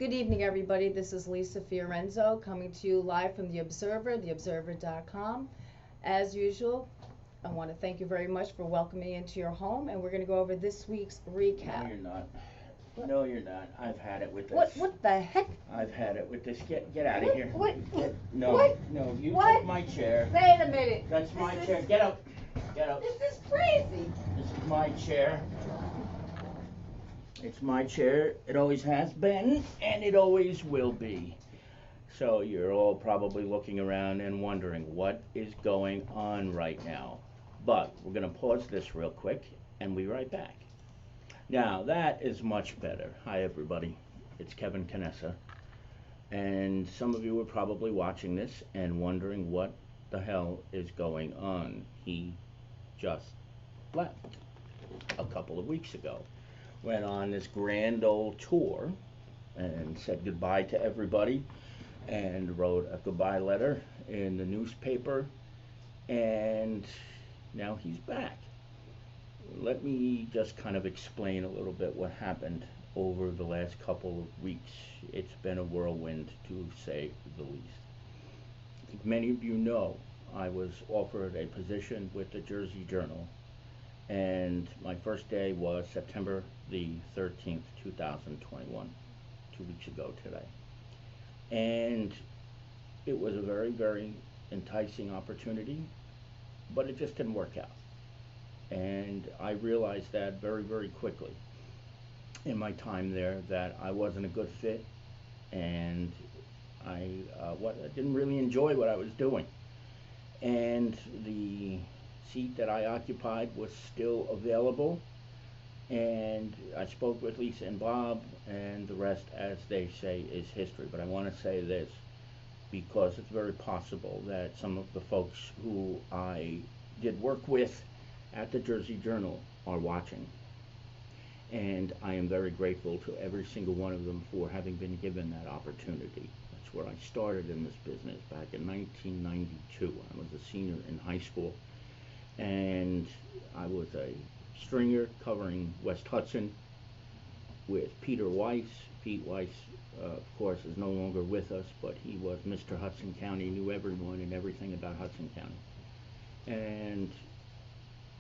Good evening, everybody. This is Lisa Fiorenzo coming to you live from The Observer, theobserver.com. As usual, I want to thank you very much for welcoming me into your home, and we're going to go over this week's recap. No, you're not. No, you're not. I've had it with this. What the heck? I've had it with this. Get out of here. No, What? no, you What? take my chair. Wait a minute. That's my chair. Get up. Get up. This is crazy. This is my chair. It's my chair. It always has been, and it always will be. So you're all probably looking around and wondering what is going on right now. But we're going to pause this real quick, and we'll be right back. Now, that is much better. Hi, everybody. It's Kevin Canessa. And some of you are probably watching this and wondering what the hell is going on. He just left a couple of weeks ago. Went on this grand old tour and said goodbye to everybody and wrote a goodbye letter in the newspaper. And now he's back. Let me just kind of explain a little bit what happened over the last couple of weeks. It's been a whirlwind, to say the least. I think many of you know I was offered a position with the Jersey Journal, and my first day was September the 13th, 2021, 2 weeks ago today. And it was a very, very enticing opportunity, but it just didn't work out. And I realized that very, very quickly in my time there that I wasn't a good fit, and I didn't really enjoy what I was doing. And the seat that I occupied was still available, and I spoke with Lisa and Bob, and the rest, as they say, is history. But I want to say this, because it's very possible that some of the folks who I did work with at the Jersey Journal are watching. And I am very grateful to every single one of them for having been given that opportunity. That's where I started in this business back in 1992. I was a senior in high school, and I was a stringer covering West Hudson with Peter Weiss. Pete Weiss, of course, is no longer with us, but he was Mr. Hudson County, knew everyone and everything about Hudson County. And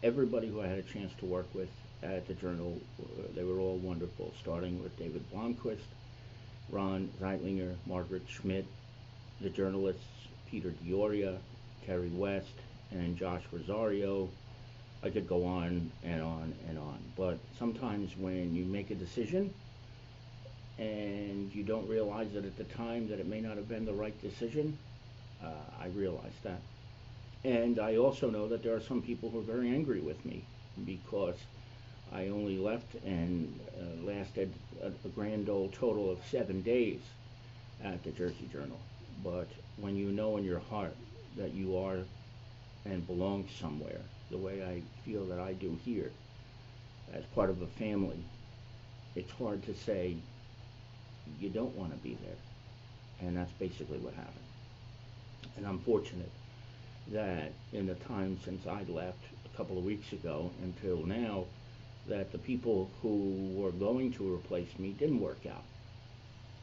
everybody who I had a chance to work with at the Journal, they were all wonderful, starting with David Blomquist, Ron Zeitlinger, Margaret Schmidt, the journalists, Peter Dioria, Terry West, and Josh Rosario. I could go on and on and on. But sometimes when you make a decision and you don't realize it at the time that it may not have been the right decision, I realized that. And I also know that there are some people who are very angry with me because I only left and lasted a grand old total of 7 days at the Jersey Journal. But when you know in your heart that you are and belong somewhere, the way I feel that I do here, as part of a family, it's hard to say you don't want to be there. And that's basically what happened. And I'm fortunate that in the time since I left a couple of weeks ago until now, that the people who were going to replace me didn't work out.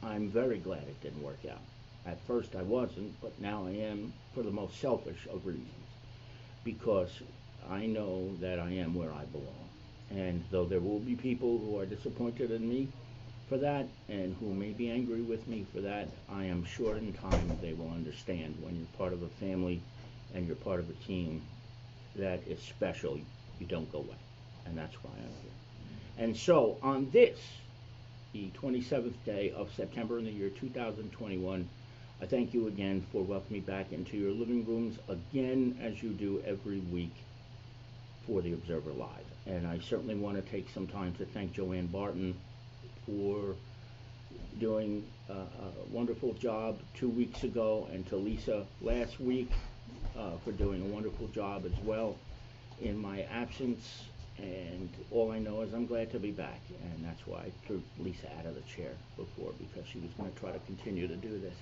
I'm very glad it didn't work out. At first I wasn't, but now I am, for the most selfish of reasons, because I know that I am where I belong. And though there will be people who are disappointed in me for that and who may be angry with me for that, I am sure in time they will understand when you're part of a family and you're part of a team that is special, you don't go away. And that's why I'm here. And so on this, the 27th day of September in the year 2021, I thank you again for welcoming me back into your living rooms again, as you do every week for the Observer Live. And I certainly want to take some time to thank Joanne Barton for doing a wonderful job 2 weeks ago, and to Lisa last week for doing a wonderful job as well in my absence. And all I know is I'm glad to be back, and that's why I threw Lisa out of the chair before, because she was going to try to continue to do this.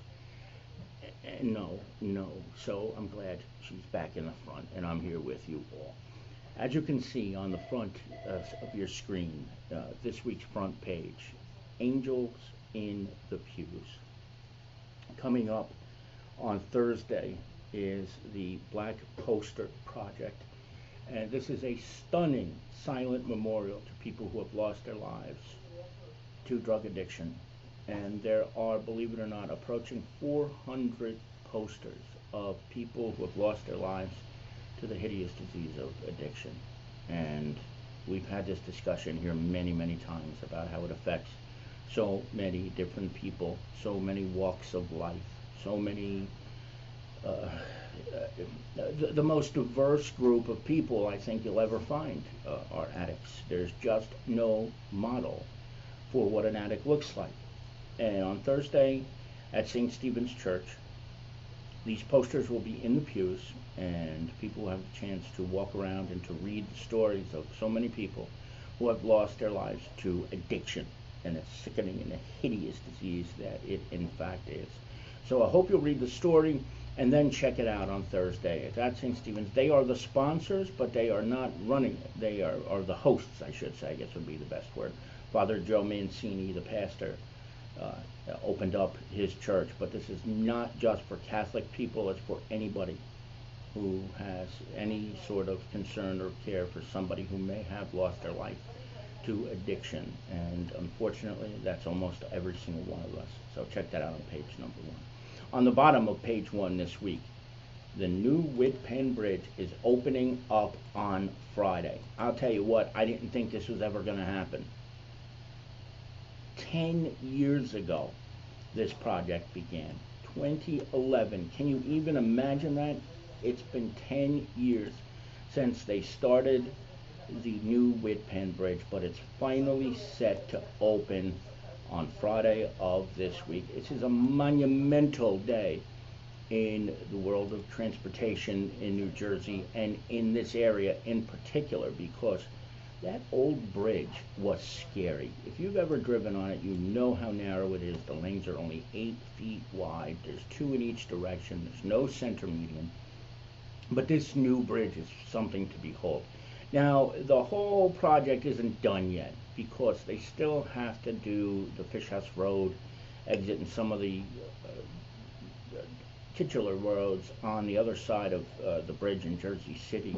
And no. So I'm glad she's back in the front, and I'm here with you all. As you can see on the front of your screen, this week's front page, Angels in the pews. Coming up on Thursday is the Black Poster Project, and this is a stunning silent memorial to people who have lost their lives to drug addiction. And there are, believe it or not, approaching 400 posters of people who have lost their lives to the hideous disease of addiction. And we've had this discussion here many, many times about how it affects so many different people, so many walks of life, so many, the most diverse group of people I think you'll ever find are addicts. There's just no model for what an addict looks like. And on Thursday at St. Stephen's Church, these posters will be in the pews, and people will have the chance to walk around and to read the stories of so many people who have lost their lives to addiction and a sickening and a hideous disease that it in fact is. So I hope you'll read the story and then check it out on Thursday. It's at St. Stephen's. They are the sponsors, but they are not running it. They are the hosts, I should say, I guess would be the best word. Father Joe Mancini, the pastor, opened up his church, but this is not just for Catholic people, it's for anybody who has any sort of concern or care for somebody who may have lost their life to addiction, and unfortunately that's almost every single one of us. So check that out on page number 1. On the bottom of page 1 this week, the new Whit Pen Bridge is opening up on Friday. I'll tell you what, I didn't think this was ever going to happen. 10 years ago, this project began. 2011. Can you even imagine that? It's been 10 years since they started the new Whit Pen Bridge, but it's finally set to open on Friday of this week. This is a monumental day in the world of transportation in New Jersey and in this area in particular, because that old bridge was scary. If you've ever driven on it, you know how narrow it is. The lanes are only 8 feet wide. There's 2 in each direction. There's no center median. But this new bridge is something to behold. Now, the whole project isn't done yet because they still have to do the Fish House Road exit and some of the titular roads on the other side of the bridge in Jersey City.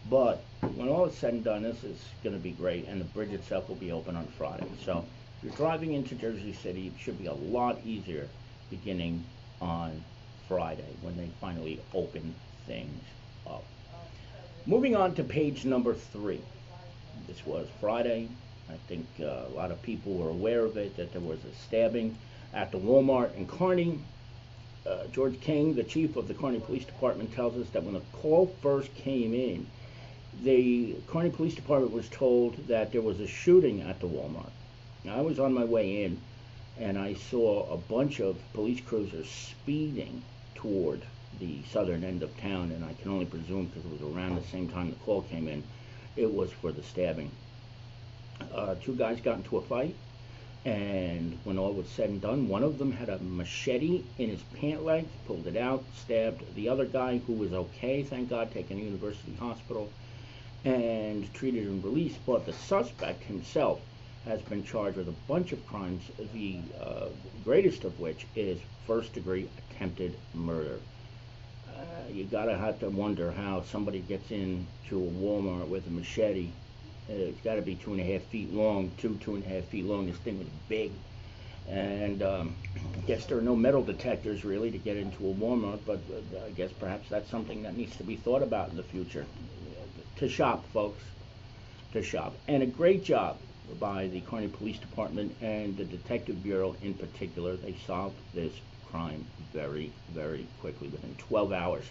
But when all is said and done, this is going to be great, and the bridge itself will be open on Friday. So if you're driving into Jersey City, it should be a lot easier beginning on Friday when they finally open things up. Moving on to page number 3. This was Friday. I think a lot of people were aware of it, that there was a stabbing at the Walmart in Kearny. George King, the chief of the Kearny Police Department, tells us that when the call first came in, the Kearny Police Department was told that there was a shooting at the Walmart. Now, I was on my way in, and I saw a bunch of police cruisers speeding toward the southern end of town, and I can only presume, because it was around the same time the call came in, it was for the stabbing. 2 guys got into a fight, and when all was said and done, one of them had a machete in his pant leg, pulled it out, stabbed the other guy, who was okay, thank God, taken to University Hospital and treated and released. But the suspect himself has been charged with a bunch of crimes, the greatest of which is first-degree attempted murder. You gotta have to wonder how somebody gets into a Walmart with a machete. It's got to be 2.5 feet long, 2.5 feet long. This thing was big, and I guess there are no metal detectors really to get into a Walmart, but I guess perhaps that's something that needs to be thought about in the future. To shop, folks, to shop. And a great job by the Kearny Police Department and the Detective Bureau in particular. They solved this crime very, very quickly, within 12 hours.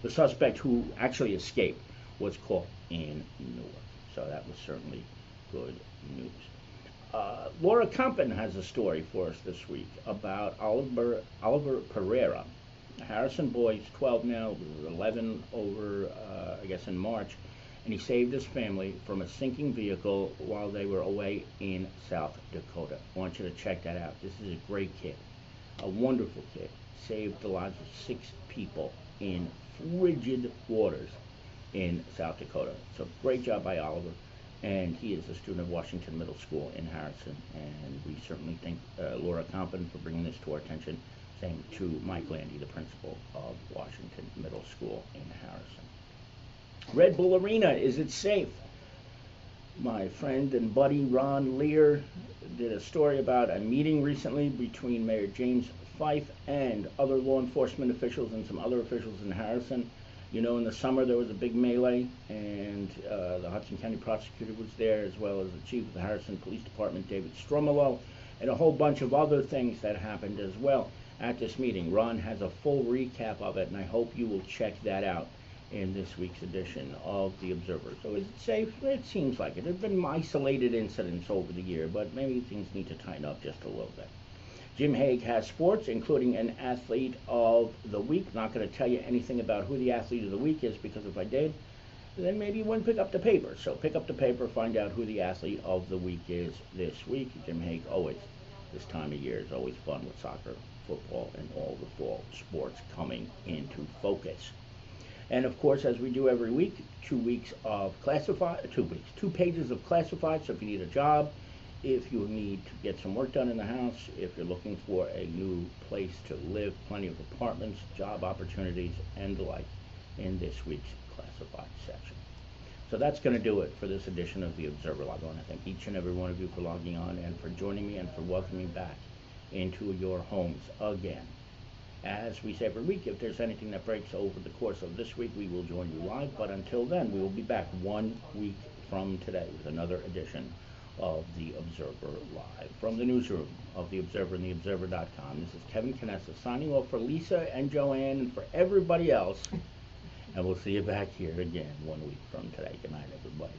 The suspect, who actually escaped, was caught in Newark. So that was certainly good news. Laura Compton has a story for us this week about Oliver Pereira. Harrison boy's 12 now, was 11 over, I guess, in March, and he saved his family from a sinking vehicle while they were away in South Dakota. I want you to check that out. This is a great kid, a wonderful kid. Saved the lives of 6 people in frigid waters in South Dakota. So great job by Oliver. and he is a student of Washington Middle School in Harrison. And we certainly thank Laura Compton for bringing this to our attention. Same to Mike Landy, the principal of Washington Middle School in Harrison. Red Bull Arena, is it safe? My friend and buddy Ron Lear did a story about a meeting recently between Mayor James Fife and other law enforcement officials and some other officials in Harrison. You know, in the summer there was a big melee, and the Hudson County prosecutor was there, as well as the chief of the Harrison Police Department, David Stromolo, and a whole bunch of other things that happened as well at this meeting. Ron has a full recap of it, and I hope you will check that out in this week's edition of The Observer. So is it safe? It seems like it. There have been isolated incidents over the year, but maybe things need to tighten up just a little bit. Jim Hague has sports, including an athlete of the week. Not going to tell you anything about who the athlete of the week is, because if I did, then maybe you wouldn't pick up the paper. So pick up the paper, find out who the athlete of the week is this week. Jim Hague, always, this time of year is always fun with soccer, football, and all the fall sports coming into focus. And of course, as we do every week, 2 weeks of classified, 2 pages of classified. So if you need a job, if you need to get some work done in the house, if you're looking for a new place to live, plenty of apartments, job opportunities, and the like in this week's classified section. So that's going to do it for this edition of The Observer Log. I want to thank each and every one of you for logging on and for joining me and for welcoming back into your homes again. As we say every week, if there's anything that breaks over the course of this week, we will join you live. But until then, we will be back 1 week from today with another edition of The Observer Live. From the newsroom of The Observer and TheObserver.com, this is Kevin Canessa signing off for Lisa and Joanne and for everybody else. And we'll see you back here again 1 week from today. Good night, everybody.